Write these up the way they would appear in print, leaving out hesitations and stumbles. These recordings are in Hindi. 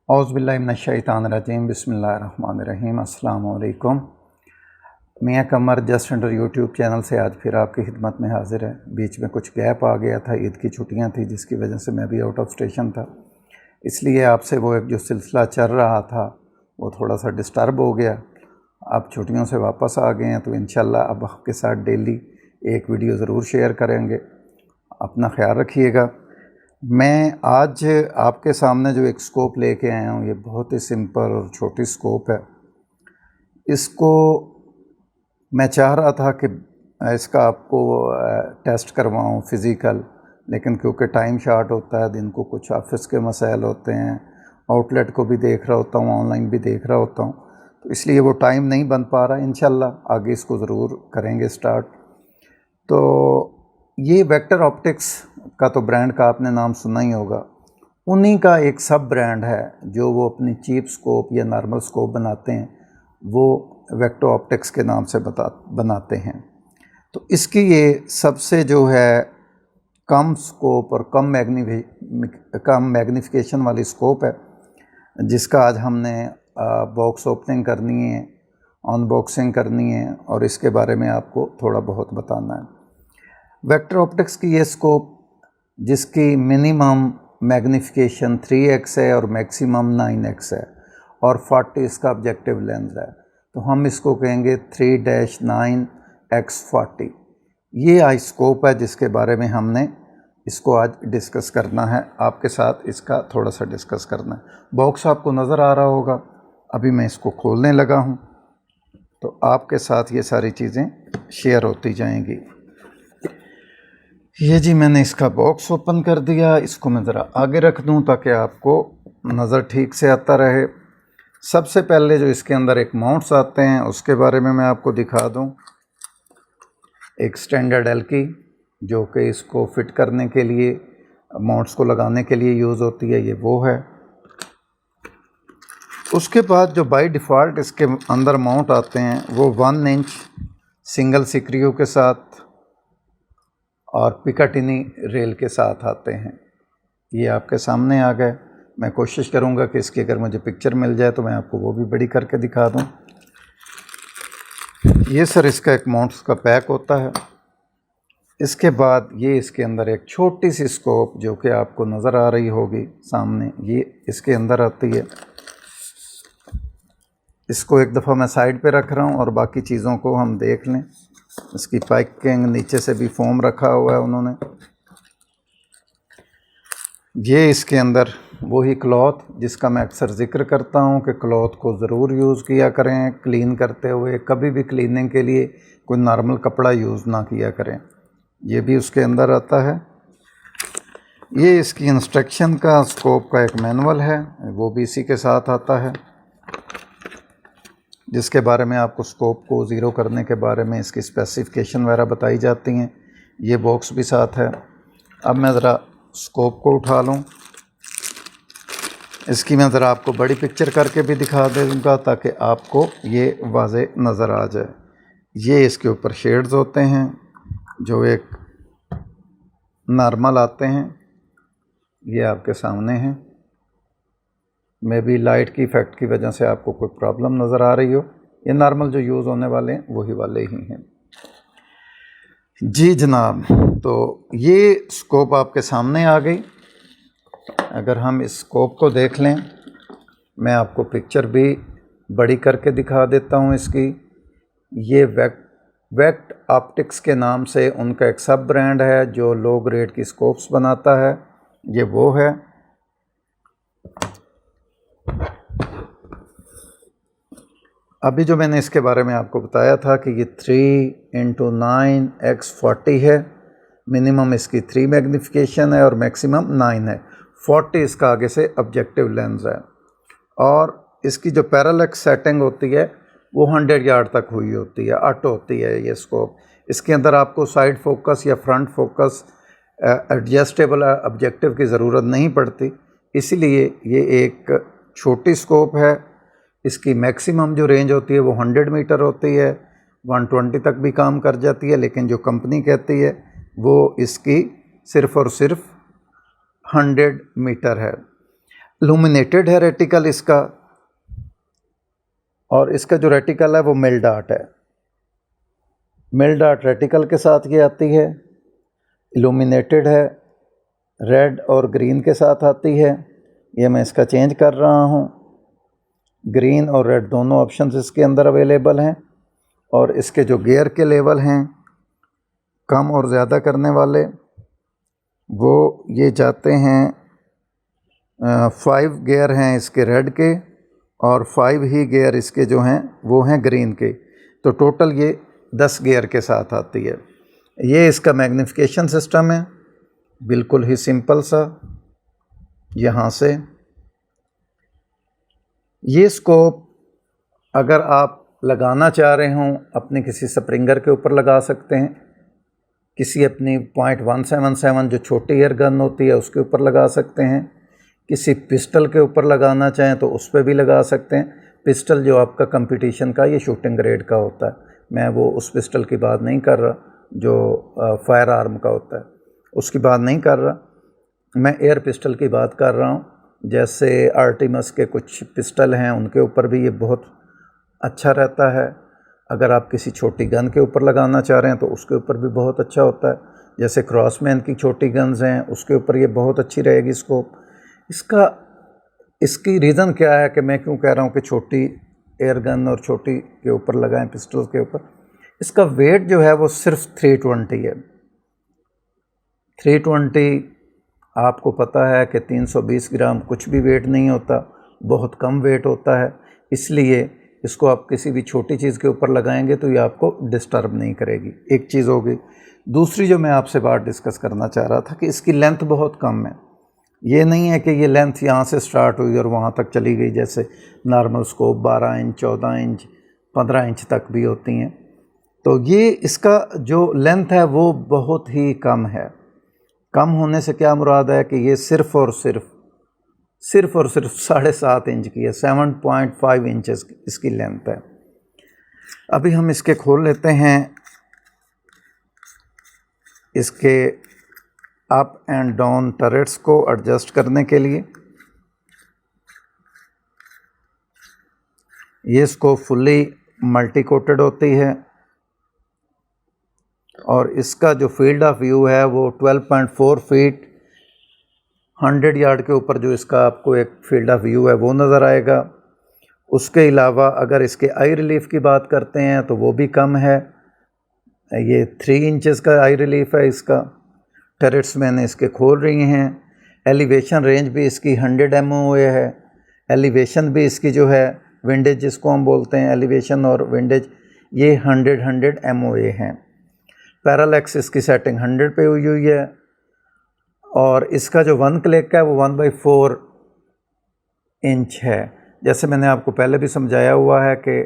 औज़ुबिल्लाहिमिनश्शैतानिर्रजीम बिस्मिल्लाहिर्रहमानिर्रहीम अस्सलाम वालेकुम। मियां कमर जस्ट अंडर यूट्यूब चैनल से आज फिर आपकी खिदमत में हाज़िर है। बीच में कुछ गैप आ गया था, ईद की छुट्टियां थी जिसकी वजह से मैं भी आउट ऑफ स्टेशन था, इसलिए आपसे वो एक जो सिलसिला चल रहा था वो थोड़ा सा डिस्टर्ब हो गया। अब छुट्टियों से वापस आ गए हैं तो इंशाल्लाह अब आपके साथ डेली एक वीडियो ज़रूर शेयर करेंगे। अपना ख्याल रखिएगा। मैं आज आपके सामने जो एक स्कोप लेके आया हूँ, ये बहुत ही सिंपल और छोटी स्कोप है। इसको मैं चाह रहा था कि इसका आपको टेस्ट करवाऊँ फ़िज़िकल, लेकिन क्योंकि टाइम शॉर्ट होता है, दिन को कुछ ऑफिस के मसाइल होते हैं, आउटलेट को भी देख रहा होता हूँ, ऑनलाइन भी देख रहा होता हूँ, तो इसलिए वो टाइम नहीं बन पा रहा। इंशाल्लाह आगे इसको ज़रूर करेंगे स्टार्ट। तो ये वेक्टर ऑप्टिक्स का तो ब्रांड का आपने नाम सुना ही होगा। उन्हीं का एक सब ब्रांड है जो वो अपनी चीप स्कोप या नॉर्मल स्कोप बनाते हैं, वो वेक्टर ऑप्टिक्स के नाम से बनाते हैं। तो इसकी ये सबसे जो है कम स्कोप और कम मैग्नीफिकेशन वाली स्कोप है, जिसका आज हमने बॉक्स ओपनिंग करनी है, अनबॉक्सिंग करनी है और इसके बारे में आपको थोड़ा बहुत बताना है। वेक्टर ऑप्टिक्स की ये स्कोप जिसकी मिनिमम मैग्नीफिकेशन 3x है और मैक्सिमम 9x है और 40 इसका ऑब्जेक्टिव लेंस है, तो हम इसको कहेंगे 3-9x40। ये आई स्कोप है जिसके बारे में हमने इसको आज डिस्कस करना है, आपके साथ इसका थोड़ा सा डिस्कस करना है। बॉक्स आपको नज़र आ रहा होगा, अभी मैं इसको खोलने लगा हूँ तो आपके साथ ये सारी चीज़ें शेयर होती जाएंगी। ये जी मैंने इसका बॉक्स ओपन कर दिया, इसको मैं ज़रा आगे रख दूं ताकि आपको नज़र ठीक से आता रहे। सबसे पहले जो इसके अंदर एक माउंट्स आते हैं उसके बारे में मैं आपको दिखा दूं। एक स्टैंडर्ड एल की जो कि इसको फिट करने के लिए, माउंट्स को लगाने के लिए यूज़ होती है, ये वो है। उसके बाद जो बाय डिफ़ॉल्ट इसके अंदर माउंट आते हैं वो 1 इंच सिंगल सिक्रियो के साथ और पिकाटिनी रेल के साथ आते हैं। ये आपके सामने आ गए। मैं कोशिश करूंगा कि इसकी अगर मुझे पिक्चर मिल जाए तो मैं आपको वो भी बड़ी करके दिखा दूं। ये सर इसका एक माउंट्स का पैक होता है। इसके बाद ये इसके अंदर एक छोटी सी स्कोप जो कि आपको नज़र आ रही होगी सामने, ये इसके अंदर आती है। इसको एक दफ़ा मैं साइड पे रख रहा हूँ और बाकी चीज़ों को हम देख लें। इसकी पैकिंग नीचे से भी फोम रखा हुआ है उन्होंने। ये इसके अंदर वही क्लॉथ जिसका मैं अक्सर ज़िक्र करता हूँ कि क्लॉथ को ज़रूर यूज़ किया करें क्लीन करते हुए। कभी भी क्लीनिंग के लिए कोई नॉर्मल कपड़ा यूज़ ना किया करें। ये भी उसके अंदर आता है। ये इसकी इंस्ट्रक्शन का स्कोप का एक मैनुअल है, वो भी इसी के साथ आता है, जिसके बारे में आपको स्कोप को ज़ीरो करने के बारे में इसकी स्पेसिफिकेशन वगैरह बताई जाती हैं। ये बॉक्स भी साथ है। अब मैं ज़रा स्कोप को उठा लूँ, इसकी मैं ज़रा आपको बड़ी पिक्चर करके भी दिखा दूँगा ताकि आपको ये वाज़े नज़र आ जाए। ये इसके ऊपर शेड्स होते हैं जो एक नॉर्मल आते हैं, ये आपके सामने हैं। मे भी लाइट की इफ़ेक्ट की वजह से आपको कोई प्रॉब्लम नज़र आ रही हो। ये नॉर्मल जो यूज़ होने वाले हैं वही वाले ही हैं जी जनाब। तो ये स्कोप आपके सामने आ गई। अगर हम इस स्कोप को देख लें, मैं आपको पिक्चर भी बड़ी करके दिखा देता हूँ इसकी। ये वेक्ट ऑप्टिक्स के नाम से उनका एक सब ब्रांड है जो लो ग्रेड की स्कोप्स बनाता है, ये वो है। अभी जो मैंने इसके बारे में आपको बताया था कि ये 3x9x40 है। मिनिमम इसकी 3 मैग्नीफिकेशन है और मैक्सिमम 9 है। 40 इसका आगे से ऑब्जेक्टिव लेंस है और इसकी जो पैरेलक्स सेटिंग होती है वो 100 यार्ड तक हुई होती है, ऑटो होती है ये स्कोप। इसके अंदर आपको साइड फोकस या फ्रंट फोकस एडजस्टेबल ऑब्जेक्टिव की ज़रूरत नहीं पड़ती, इसीलिए ये एक छोटी स्कोप है। इसकी मैक्सिमम जो रेंज होती है वो 100 मीटर होती है, 120 तक भी काम कर जाती है, लेकिन जो कंपनी कहती है वो इसकी सिर्फ़ और सिर्फ 100 मीटर है। लुमिनेटेड है रेटिकल इसका, और इसका जो रेटिकल है वो मिल डार्ट है। मिल डार्ट रेटिकल के साथ ये आती है। इल्यूमिनेटेड है, रेड और ग्रीन के साथ आती है। ये मैं इसका चेंज कर रहा हूँ। ग्रीन और रेड दोनों ऑप्शंस इसके अंदर अवेलेबल हैं। और इसके जो गियर के लेवल हैं कम और ज़्यादा करने वाले, वो ये जाते हैं 5 गियर हैं इसके रेड के, और 5 ही गियर इसके जो हैं वो हैं ग्रीन के। तो टोटल ये 10 गियर के साथ आती है। ये इसका मैग्नीफिकेशन सिस्टम है, बिल्कुल ही सिंपल सा। यहाँ से ये स्कोप अगर आप लगाना चाह रहे हों अपने किसी स्प्रिंगर के ऊपर लगा सकते हैं, किसी अपनी .177 जो छोटी एयर गन होती है उसके ऊपर लगा सकते हैं, किसी पिस्टल के ऊपर लगाना चाहें तो उस पर भी लगा सकते हैं। पिस्टल जो आपका कंपटीशन का ये शूटिंग ग्रेड का होता है, मैं वो उस पिस्टल की बात नहीं कर रहा जो फायर आर्म का होता है, उसकी बात नहीं कर रहा। मैं एयर पिस्टल की बात कर रहा हूँ। जैसे आर्टिमस के कुछ पिस्टल हैं, उनके ऊपर भी ये बहुत अच्छा रहता है। अगर आप किसी छोटी गन के ऊपर लगाना चाह रहे हैं तो उसके ऊपर भी बहुत अच्छा होता है। जैसे क्रॉसमैन की छोटी गन्स हैं, उसके ऊपर ये बहुत अच्छी रहेगी स्कोप। इसकी रीज़न क्या है कि मैं क्यों कह रहा हूँ कि छोटी एयर गन और छोटी के ऊपर लगाएं, पिस्टल के ऊपर। इसका वेट जो है वो सिर्फ 320 है। 320 आपको पता है कि 320 ग्राम कुछ भी वेट नहीं होता, बहुत कम वेट होता है। इसलिए इसको आप किसी भी छोटी चीज़ के ऊपर लगाएंगे तो ये आपको डिस्टर्ब नहीं करेगी। एक चीज़ होगी। दूसरी जो मैं आपसे बात डिस्कस करना चाह रहा था कि इसकी लेंथ बहुत कम है। ये नहीं है कि ये लेंथ यहाँ से स्टार्ट हुई और वहाँ तक चली गई, जैसे normal scope 12 inch, 14 inch, 15 inch तक भी होती हैं। तो ये इसका जो लेंथ है वो बहुत ही कम है। कम होने से क्या मुराद है कि ये सिर्फ़ और सिर्फ 7.5 इंच की है। 7.5 इंचेस इसकी लेंथ है। अभी हम इसके खोल लेते हैं इसके अप एंड डाउन टर्रेट्स को एडजस्ट करने के लिए। ये स्कोप फुल्ली मल्टी कोटेड होती है और इसका जो फील्ड ऑफ व्यू है वो 12.4 फीट 100 यार्ड के ऊपर जो इसका आपको एक फील्ड ऑफ व्यू है वो नज़र आएगा। उसके अलावा अगर इसके आई रिलीफ की बात करते हैं तो वो भी कम है। ये 3 इंचेस का आई रिलीफ है इसका। टर्रेट्स मैंने इसके खोल रही हैं। एलिवेशन रेंज भी इसकी 100 MOA है। एलिवेशन भी इसकी जो है विंडेज जिसको हम बोलते हैं, एलिवेशन और विंडेज, ये 100 MOA हैं। पैरालैक्स इसकी सेटिंग 100 पे हुई है। और इसका जो 1 क्लिक है वो 1/4 इंच है। जैसे मैंने आपको पहले भी समझाया हुआ है कि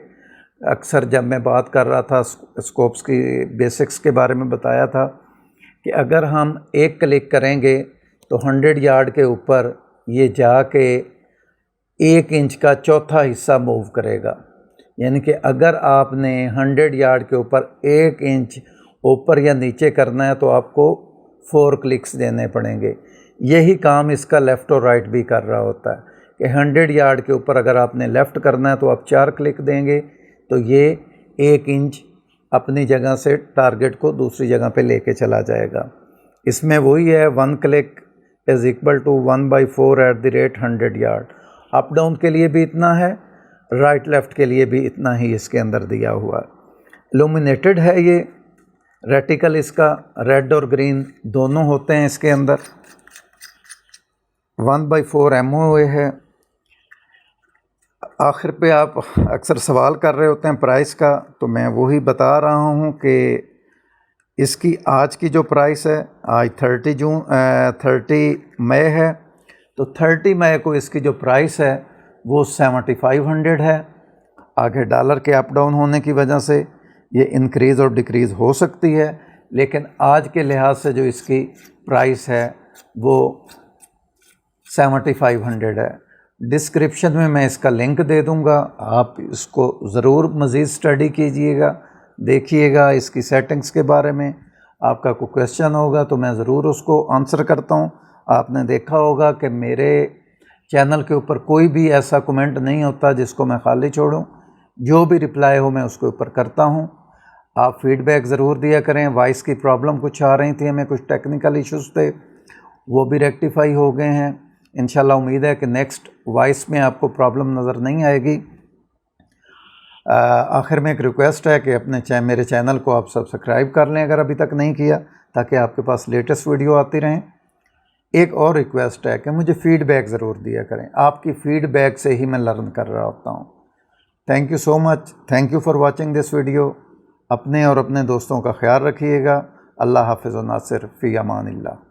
अक्सर जब मैं बात कर रहा था स्कोप्स की बेसिक्स के बारे में बताया था कि अगर हम एक क्लिक करेंगे तो 100 यार्ड के ऊपर ये जाके 1 इंच का चौथा हिस्सा मूव करेगा। यानी कि अगर आपने 100 यार्ड के ऊपर 1 इंच ऊपर या नीचे करना है तो आपको 4 क्लिक्स देने पड़ेंगे। यही काम इसका लेफ़्ट और राइट भी कर रहा होता है कि 100 यार्ड के ऊपर अगर आपने लेफ़्ट करना है तो आप 4 क्लिक देंगे तो ये 1 इंच अपनी जगह से टारगेट को दूसरी जगह पे लेके चला जाएगा। इसमें वही है 1 click is equal to 1/4 at the rate 100 yard. Up down के लिए भी इतना है, राइट लेफ़्ट के लिए भी इतना ही इसके अंदर दिया हुआ है। इल्यूमिनेटेड है ये। रेटिकल इसका रेड और ग्रीन दोनों होते हैं इसके अंदर। 1/4 MOA है। आखिर पे आप अक्सर सवाल कर रहे होते हैं प्राइस का, तो मैं वही बता रहा हूँ कि इसकी आज की जो प्राइस है, आज 30 मई है, तो 30 मई को इसकी जो प्राइस है वो 7500 है। आगे डॉलर के अप डाउन होने की वजह से ये इंक्रीज़ और डिक्रीज़ हो सकती है, लेकिन आज के लिहाज से जो इसकी प्राइस है वो 7500 है। डिस्क्रिप्शन में मैं इसका लिंक दे दूंगा, आप इसको ज़रूर मज़ीद स्टडी कीजिएगा, देखिएगा इसकी सेटिंग्स के बारे में। आपका कोई क्वेश्चन होगा तो मैं ज़रूर उसको आंसर करता हूं। आपने देखा होगा कि मेरे चैनल के ऊपर कोई भी ऐसा कमेंट नहीं होता जिसको मैं खाली छोड़ूं। जो भी रिप्लाई हो मैं उसके ऊपर करता हूं। आप फीडबैक ज़रूर दिया करें। वॉइस की प्रॉब्लम कुछ आ रही थी, हमें कुछ टेक्निकल इश्यूज़ थे, वो भी रेक्टिफाई हो गए हैं। इंशाल्लाह उम्मीद है कि नेक्स्ट वॉइस में आपको प्रॉब्लम नज़र नहीं आएगी। आखिर में एक रिक्वेस्ट है कि मेरे चैनल को आप सब्सक्राइब कर लें अगर अभी तक नहीं किया, ताकि आपके पास लेटेस्ट वीडियो आती रहें। एक और रिक्वेस्ट है कि मुझे फ़ीडबैक ज़रूर दिया करें। आपकी फ़ीडबैक से ही मैं लर्न कर रहा होता हूँ। Thank you so much. Thank you for watching this video. अपने और अपने दोस्तों का ख्याल रखिएगा। अल्लाह हाफ़िज़ व नासिर फ़ी अमानिल्लाह।